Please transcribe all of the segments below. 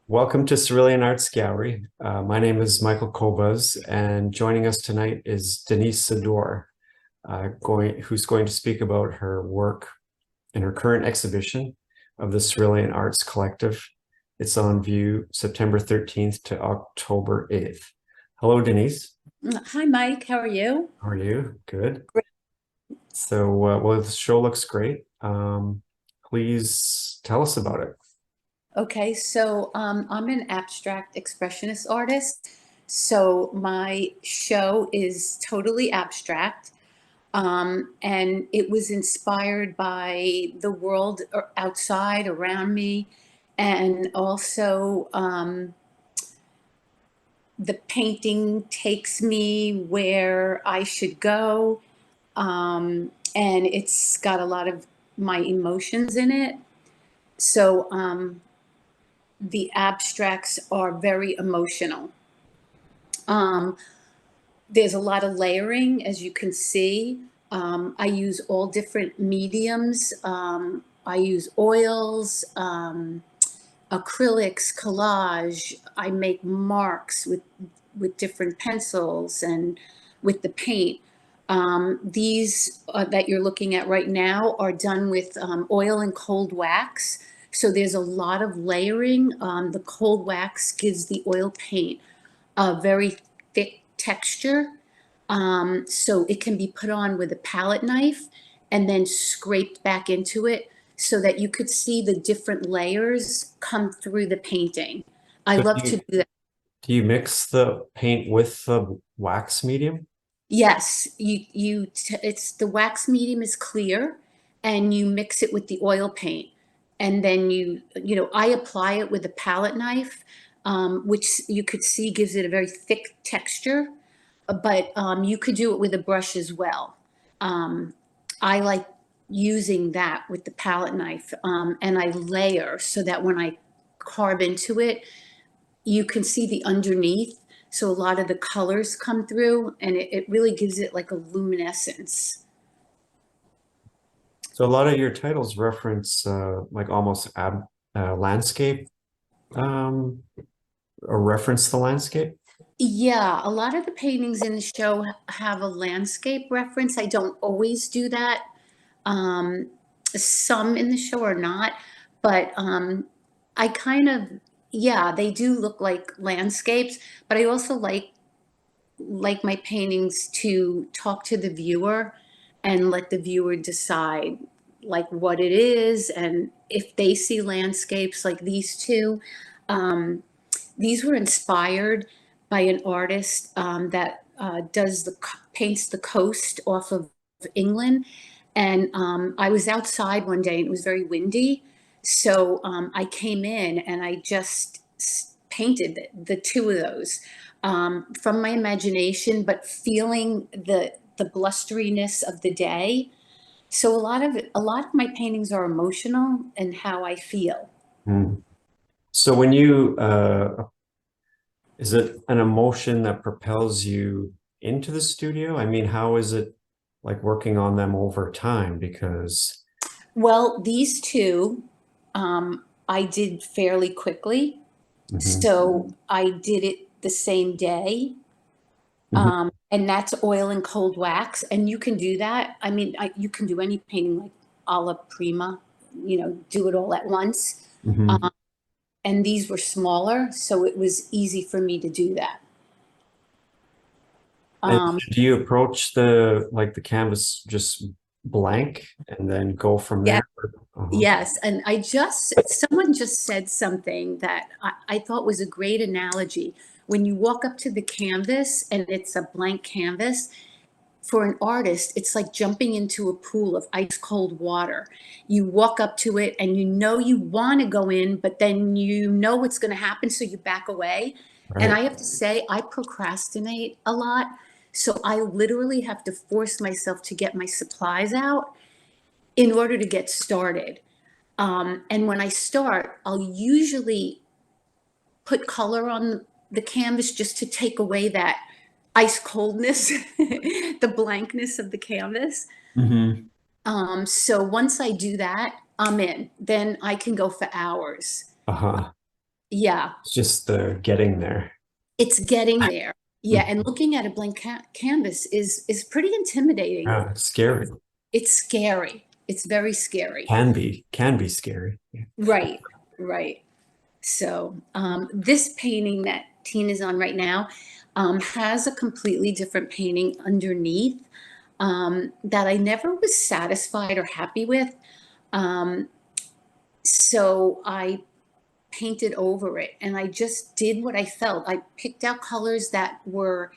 Welcome to Cerulean Arts Gallery. My name is Michael Kobas, and joining us tonight is Denise Sedor, who's going to speak about her work in her current exhibition of the Cerulean Arts Collective. It's on view September 13th to October 8th. Hello, Denise. Hi, Mike. How are you? How are you? Good. Great. So, well, the show looks great. Please tell us about it. Okay, so I'm an abstract expressionist artist. So my show is totally abstract. And it was inspired by the world outside around me, and also the painting takes me where I should go. And it's got a lot of my emotions in it. So the abstracts are very emotional. Um, there's a lot of layering, as you can see. I use all different mediums. I use oils, acrylics, collage. I make marks with different pencils and with the paint. These that you're looking at right now are done with oil and cold wax. So there's a lot of layering. The cold wax gives the oil paint a very thick texture. So it can be put on with a palette knife and then scraped back into it so that you could see the different layers come through the painting. I So, love to do that. do you mix the paint with the wax medium? Yes, it's the wax medium is clear and you mix it with the oil paint. And then I apply it with a palette knife, which you could see gives it a very thick texture, but you could do it with a brush as well. I like using that with the palette knife, and I layer so that when I carve into it, you can see the underneath. So a lot of the colors come through and it really gives it like a luminescence. So a lot of your titles reference like almost ab landscape um, or reference the landscape. Yeah, a lot of the paintings in the show have a landscape reference. I don't always do that. Um, some in the show are not, but I kind of, yeah, they do look like landscapes, but I also like my paintings to talk to the viewer and let the viewer decide like what it is, and if they see landscapes like these two. um, these were inspired by an artist that does paints the coast off of England. And I was outside one day and it was very windy, so I came in and I just painted the two of those from my imagination, but feeling the blusteriness of the day. So a lot of my paintings are emotional and how I feel. Hmm. So when you is it an emotion that propels you into the studio? I mean, how is it like working on them over time? Because Well, these two I did fairly quickly. Mhm. So I did it the same day. Mhm. And that's oil and cold wax. And you can do that. I mean, you can do any painting like a la prima, do it all at once. Mhm. And these were smaller, so it was easy for me to do that. And Um, do you approach the canvas just blank and then go from yeah, there? Uh-huh. yes. And someone just said something that I thought was a great analogy. When you walk up to the canvas and it's a blank canvas, for an artist, it's like jumping into a pool of ice cold water. You walk up to it and you want to go in, but then you know what's going to happen, so you back away. And Right. I have to say, I procrastinate a lot. So I literally have to force myself to get my supplies out in order to get started. And when I start, I'll usually put color on the canvas just to take away that ice coldness, the blankness of the canvas. Hmm. So once I do that, I'm in. Then I can go for hours. Uh-huh. Yeah, It's just the getting there. it's getting there. Yeah, and Mhm. looking at a blank canvas is pretty intimidating. Yeah, it's scary. It's scary. It's very scary. Can be scary. Yeah. Right, right. So this painting that Tina's on right now has a completely different painting underneath that I never was satisfied or happy with. Um, so I painted over it and I just did what I felt. I picked out colors that were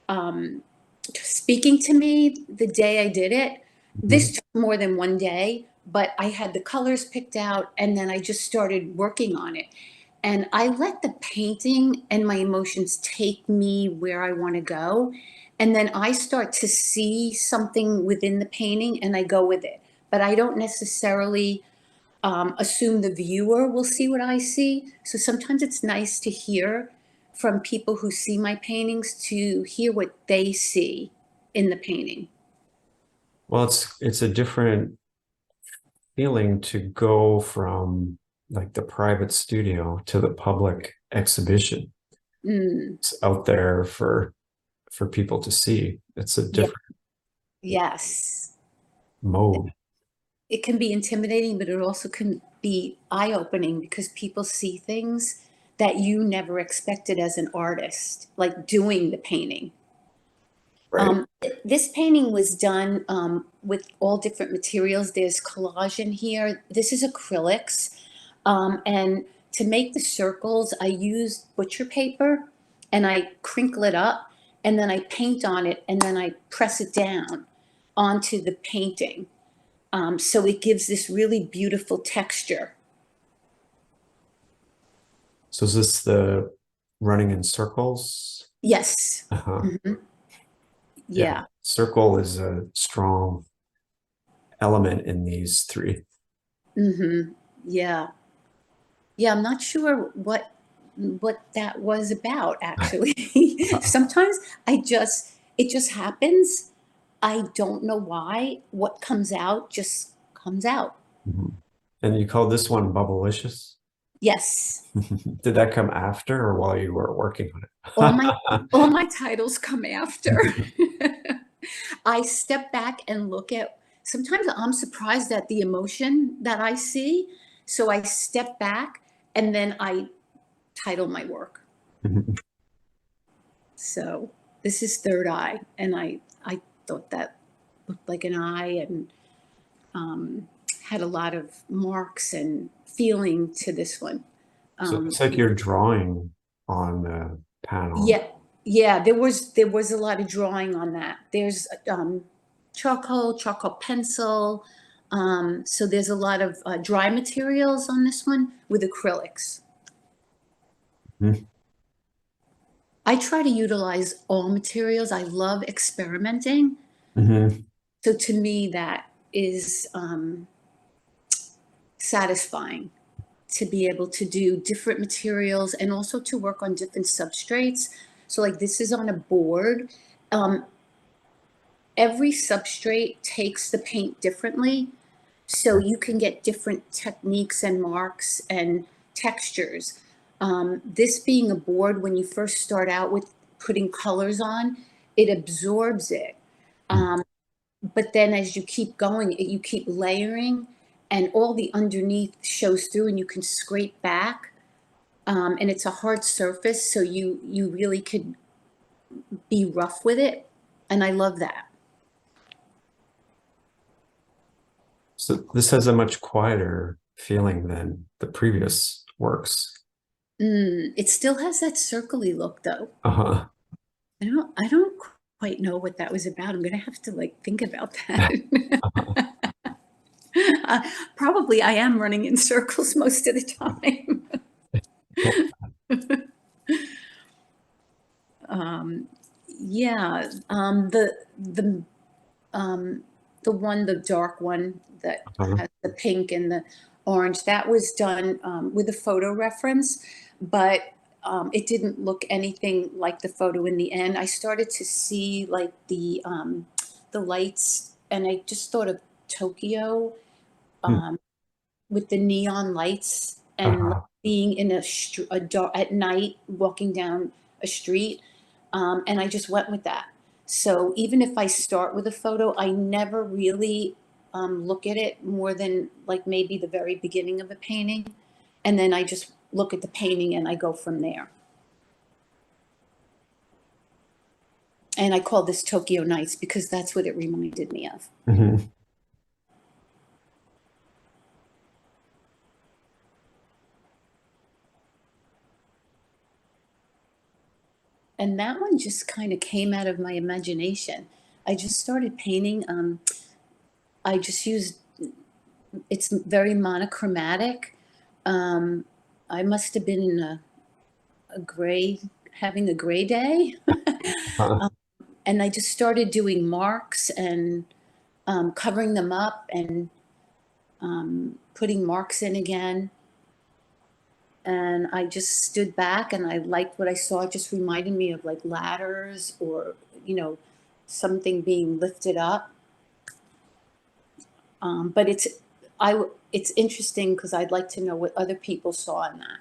um, speaking to me the day I did it. Mhm. This took more than one day, but I had the colors picked out and then I just started working on it. And I let the painting and my emotions take me where I want to go. And then I start to see something within the painting and I go with it. But I don't necessarily assume the viewer will see what I see. So sometimes it's nice to hear from people who see my paintings to hear what they see in the painting. Well, it's a different feeling to go from like the private studio to the public exhibition. Mm, It's out there for people to see. It's a yeah, different yes. mode. It can be intimidating, but it also can be eye-opening because people see things that you never expected as an artist, like doing the painting. Right. This painting was done with all different materials. There's collage in here. This is acrylics. And to make the circles, I use butcher paper and I crinkle it up and then I paint on it and then I press it down onto the painting. So it gives this really beautiful texture. So is this the running in circles? Yes. Uh-huh. Mhm. Yeah. Yeah. Circle is a strong element in these three. Yeah. Yeah, I'm not sure what that was about actually. Sometimes it just happens. I don't know why. What comes out just comes out. Mhm. And you call this one Bubblicious? Yes. Did that come after or while you were working All on my it? all my titles come after. I step back and look at sometimes I'm surprised at the emotion that I see. So I step back and then I title my work. So this is third eye, and I thought that looked like an eye and had a lot of marks and feeling to this one. So it Um, looks like you're drawing on the panel. yeah, yeah, there was a lot of drawing on that. There's charcoal pencil. So there's a lot of dry materials on this one with acrylics. Mhm. I try to utilize all materials. I love experimenting. Mhm. So to me, that is satisfying to be able to do different materials and also to work on different substrates. So, like this is on a board. Um, every substrate takes the paint differently. So you can get different techniques and marks and textures. This being a board, when you first start out with putting colors on, it absorbs it. Um, but then as you keep going, you keep layering and all the underneath shows through and you can scrape back. And it's a hard surface, so you really could be rough with it. And I love that. So this has a much quieter feeling than the previous works. It still has that circly look though. Uh-huh. I don't quite know what that was about. I'm gonna have to like think about that. Probably I am running in circles most of the time. Yeah, um, the dark one that Uh-huh. has the pink and the orange, that was done with a photo reference, but it didn't look anything like the photo in the end. I started to see like the lights, and I just thought of Tokyo Hmm. with the neon lights and Uh-huh. being in a dark at night, walking down a street. And I just went with that. So even if I start with a photo, I never really look at it more than like maybe the very beginning of a painting. And then I just look at the painting and I go from there. And I call this Tokyo Nights because that's what it reminded me of. Mhm. And that one just kind of came out of my imagination. I just started painting. I just used, it's very monochromatic. Um, I must have been in a gray, having a gray day. Uh, And I just started doing marks and covering them up and putting marks in again. And I just stood back and I liked what I saw. It just reminded me of like ladders or, you know, something being lifted up. But it's interesting because I'd like to know what other people saw in that.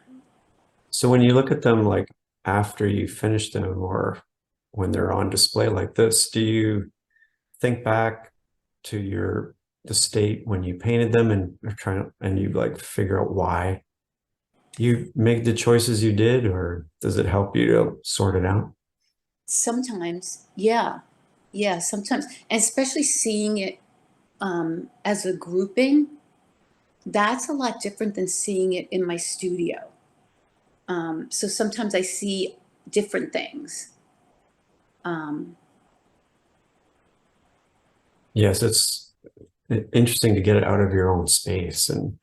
so when you look at them like after you finish them or when they're on display like this, do you think back to the state when you painted them and are trying to, and you like figure out why you make the choices you did, or does it help you to sort it out? Sometimes, yeah, yeah, sometimes, and especially seeing it as a grouping, that's a lot different than seeing it in my studio. So sometimes I see different things. Um, Yes, it's interesting to get it out of your own space and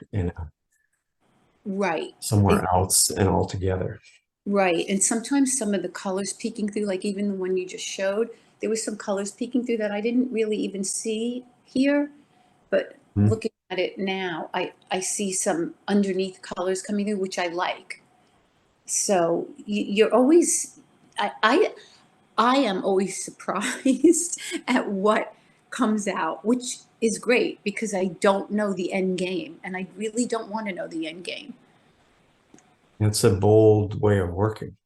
right, somewhere else and all together. right. And sometimes some of the colors peeking through, like even the one you just showed, there was some colors peeking through that I didn't really even see here. But Hmm. looking at it now, I see some underneath colors coming through, which I like. So you're always, I, I, I am always surprised at what comes out, which is great because I don't know the end game and I really don't want to know the end game. It's a bold way of working.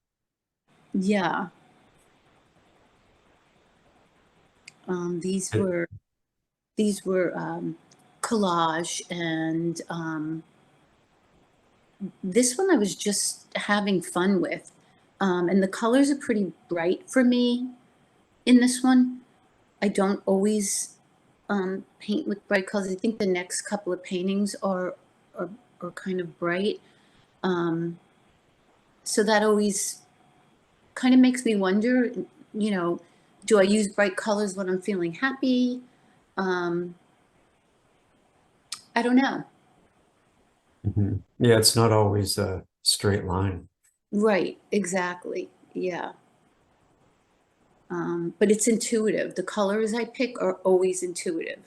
Yeah. These It- were these were collage and this one I was just having fun with. And the colors are pretty bright for me in this one. I don't always paint with bright colors. I think the next couple of paintings are, are kind of bright. Um, so that always kind of makes me wonder, you know, do I use bright colors when I'm feeling happy? Um, I don't know. Mhm. Yeah, it's not always a straight line. Right, exactly. Yeah. But it's intuitive. The colors I pick are always intuitive.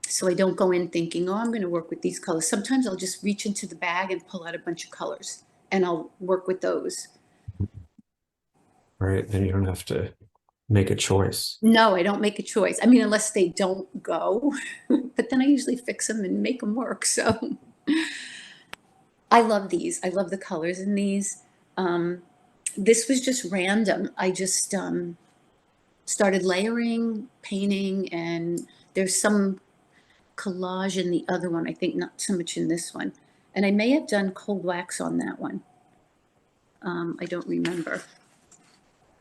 So I don't go in thinking, oh, I'm going to work with these colors. Sometimes I'll just reach into the bag and pull out a bunch of colors and I'll work with those. Right? Then you don't have to make a choice. No, I don't make a choice. I mean, unless they don't go, but then I usually fix them and make them work. So I love these. I love the colors in these. Um, this was just random. I just started layering, painting, and there's some collage in the other one. I think not so much in this one. And I may have done cold wax on that one. I don't remember.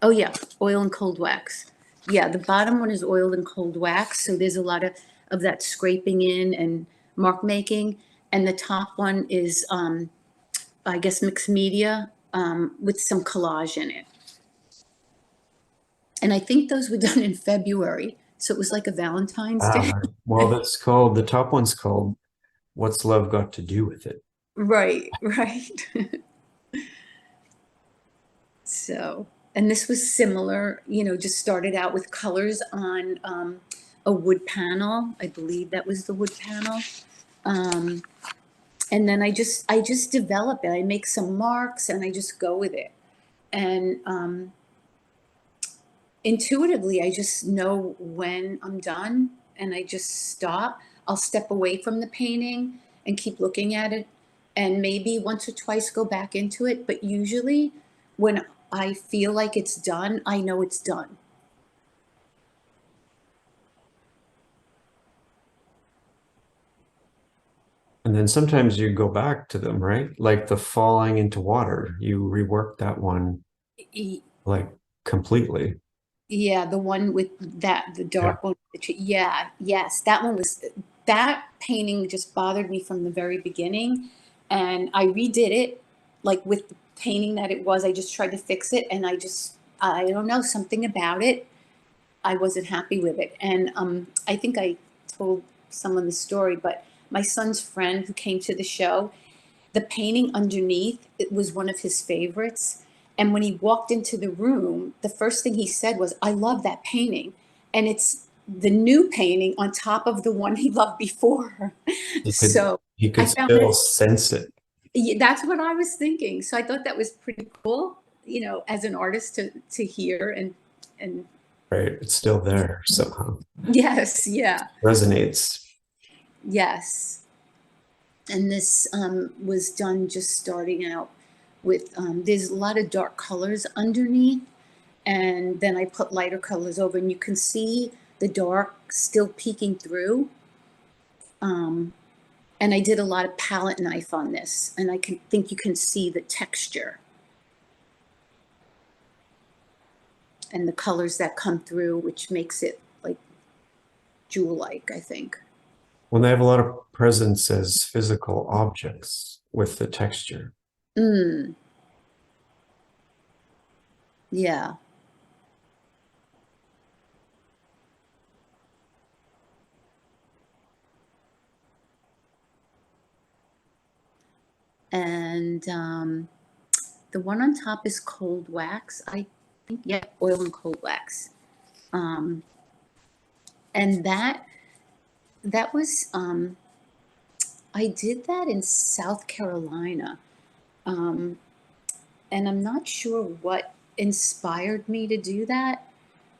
Oh yeah, oil and cold wax. Yeah, the bottom one is oil and cold wax. So there's a lot of that scraping in and mark making. And the top one is, I guess, mixed media with some collage in it. And I think those were done in February. So it was like a Valentine's Day. Well, that's called, the top one's called What's Love Got to Do with It? Right, right. So, and this was similar, you know, just started out with colors on a wood panel. I believe that was the wood panel. Um, and then I just develop it. I make some marks and I just go with it. And intuitively, I just know when I'm done and I just stop. I'll step away from the painting and keep looking at it and maybe once or twice go back into it. But usually when I feel like it's done, I know it's done. And then sometimes you go back to them, right? Like the falling into water, you rework that one E- like completely. Yeah, the one with the Yeah. dark one. Yeah, yes, that one was, that painting just bothered me from the very beginning. And I redid it, like with the painting that it was. I just tried to fix it, and I don't know, something about it. I wasn't happy with it. And I think I told someone the story, but my son's friend who came to the show, the painting underneath, it was one of his favorites. And when he walked into the room, the first thing he said was, I love that painting. And it's the new painting on top of the one he loved before. He could So he I could found still that, sense it, yeah, that's what I was thinking. So I thought that was pretty cool, as an artist to hear and right? It's still there somehow. yes, yeah, Resonates. yes. And this was done just starting out with, there's a lot of dark colors underneath, and then I put lighter colors over, and you can see the dark still peeking through. Um, and I did a lot of palette knife on this, and I can think you can see the texture and the colors that come through, which makes it like jewel-like, I think. When they have a lot of presence as physical objects with the texture. Mm, yeah. And the one on top is cold wax. I think, yeah, oil and cold wax. Um, and that was, I did that in South Carolina. Um, and I'm not sure what inspired me to do that.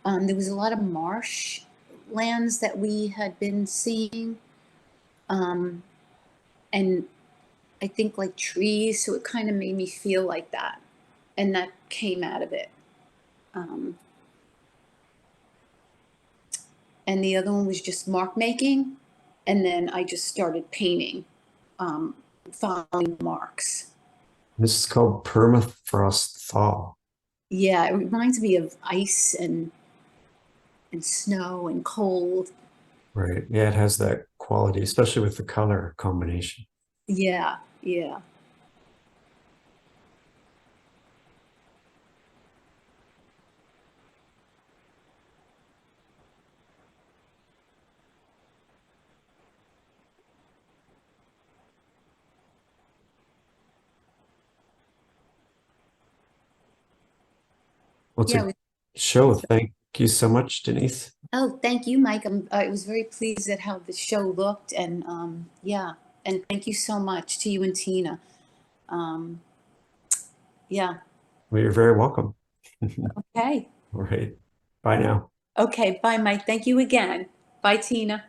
There was a lot of marsh lands that we had been seeing. Um, and I think like trees, so it kind of made me feel like that. And that came out of it. Um, and the other one was just mark making. And then I just started painting, um, following marks. This is called permafrost thaw. Yeah, it reminds me of ice and snow and cold. Right. Yeah, it has that quality, especially with the color combination. Yeah, yeah. Well, it's Yeah. a show. Thank you so much, Denise. Oh, thank you, Mike. I was very pleased at how the show looked, and yeah, and thank you so much to you and Tina. Um, yeah. Well, you're very welcome. Okay. All right. Bye now. Okay. Bye, Mike. Thank you again. Bye, Tina.